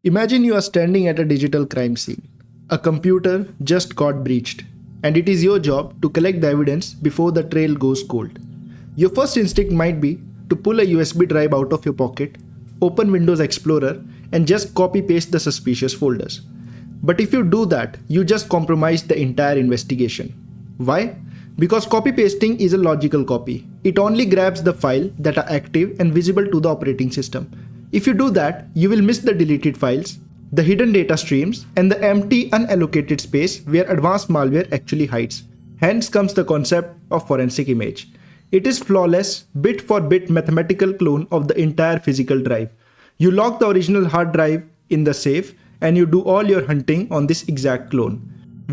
Imagine you are standing at a digital crime scene. A computer just got breached, and it is your job to collect the evidence before the trail goes cold. Your first instinct might be to pull a USB drive out of your pocket, open Windows Explorer, and just copy-paste the suspicious folders. But if you do that, you just compromise the entire investigation. Why? Because copy-pasting is a logical copy. It only grabs the files that are active and visible to the operating system. If you do that, you will miss the deleted files, the hidden data streams, and the empty unallocated space where advanced malware actually hides. Hence comes the concept of forensic image. It is flawless, bit-for-bit mathematical clone of the entire physical drive. You lock the original hard drive in the safe and you do all your hunting on this exact clone.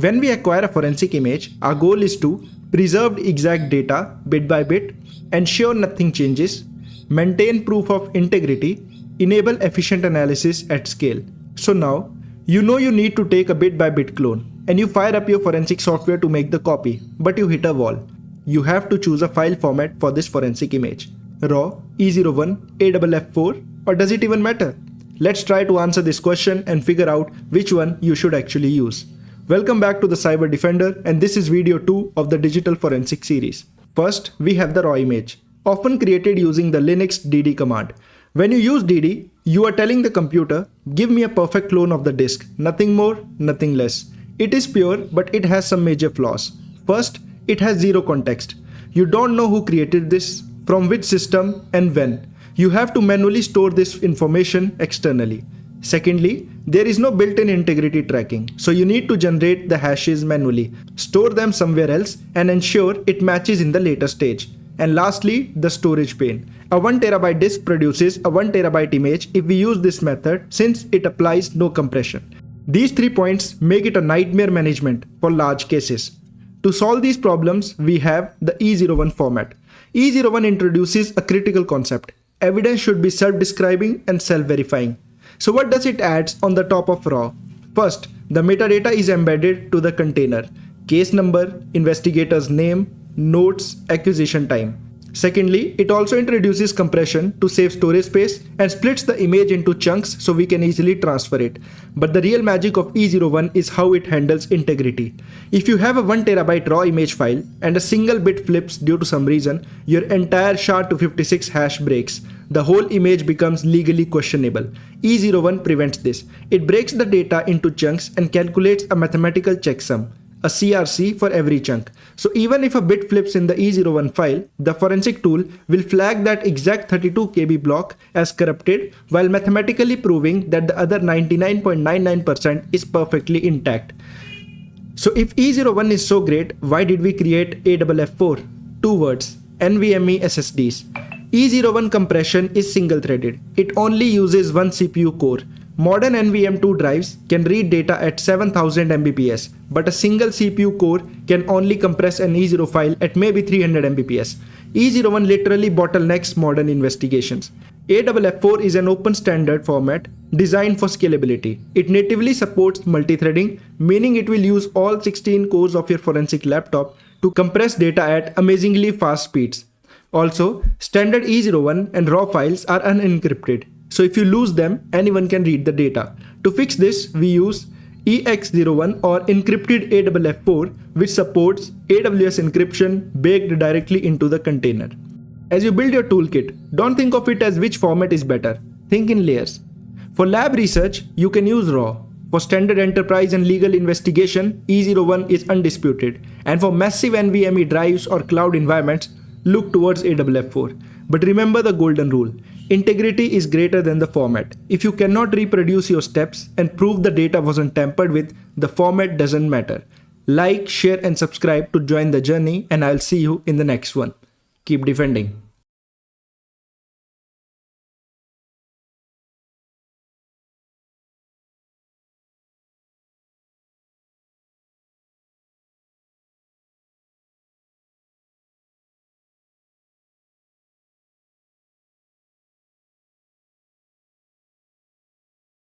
When we acquire a forensic image, our goal is to preserve exact data bit by bit, ensure nothing changes, maintain proof of integrity, enable efficient analysis at scale. So now, you know you need to take a bit by bit clone and you fire up your forensic software to make the copy, but you hit a wall. You have to choose a file format for this forensic image. RAW, E01, AFF4, or does it even matter? Let's try to answer this question and figure out which one you should actually use. Welcome back to the Cyber Defender, and this is video 2 of the Digital Forensic series. First, we have the raw image, often created using the Linux dd command. When you use dd, you are telling the computer, give me a perfect clone of the disk, nothing more, nothing less. It is pure, but it has some major flaws. First, it has zero context. You don't know who created this, from which system, and when. You have to manually store this information externally. Secondly, there is no built-in integrity tracking, so you need to generate the hashes manually, store them somewhere else, and ensure it matches in the later stage. And lastly, the storage pain. A 1TB disk produces a 1TB image if we use this method, since it applies no compression. These 3 points make it a nightmare management for large cases. To solve these problems, we have the E01 format. E01 introduces a critical concept. Evidence should be self-describing and self-verifying. So what does it add on the top of RAW? First, the metadata is embedded to the container. Case number, investigator's name, notes, acquisition time. Secondly, it also introduces compression to save storage space and splits the image into chunks so we can easily transfer it. But the real magic of E01 is how it handles integrity. If you have a 1TB raw image file and a single bit flips due to some reason, your entire SHA-256 hash breaks. The whole image becomes legally questionable. E01 prevents this. It breaks the data into chunks and calculates a mathematical checksum, a CRC for every chunk. So even if a bit flips in the E01 file, the forensic tool will flag that exact 32 KB block as corrupted while mathematically proving that the other 99.99% is perfectly intact. So if E01 is so great, why did we create AFF4? 2 words, NVMe SSDs. E01 compression is single-threaded. It only uses one CPU core. Modern NVM2 drives can read data at 7000 Mbps, but a single CPU core can only compress an E0 file at maybe 300 Mbps. E01 literally bottlenecks modern investigations. AFF4 is an open standard format designed for scalability. It natively supports multi-threading, meaning it will use all 16 cores of your forensic laptop to compress data at amazingly fast speeds. Also, standard E01 and RAW files are unencrypted. So if you lose them, anyone can read the data. To fix this, we use EX01 or encrypted AFF4, which supports AWS encryption baked directly into the container. As you build your toolkit, don't think of it as which format is better. Think in layers. For lab research, you can use RAW. For standard enterprise and legal investigation, E01 is undisputed. And for massive NVMe drives or cloud environments, look towards AFF4. But remember the golden rule. Integrity is greater than the format. If you cannot reproduce your steps and prove the data wasn't tampered with, the format doesn't matter. Like, share and subscribe to join the journey, and I'll see you in the next one. Keep defending.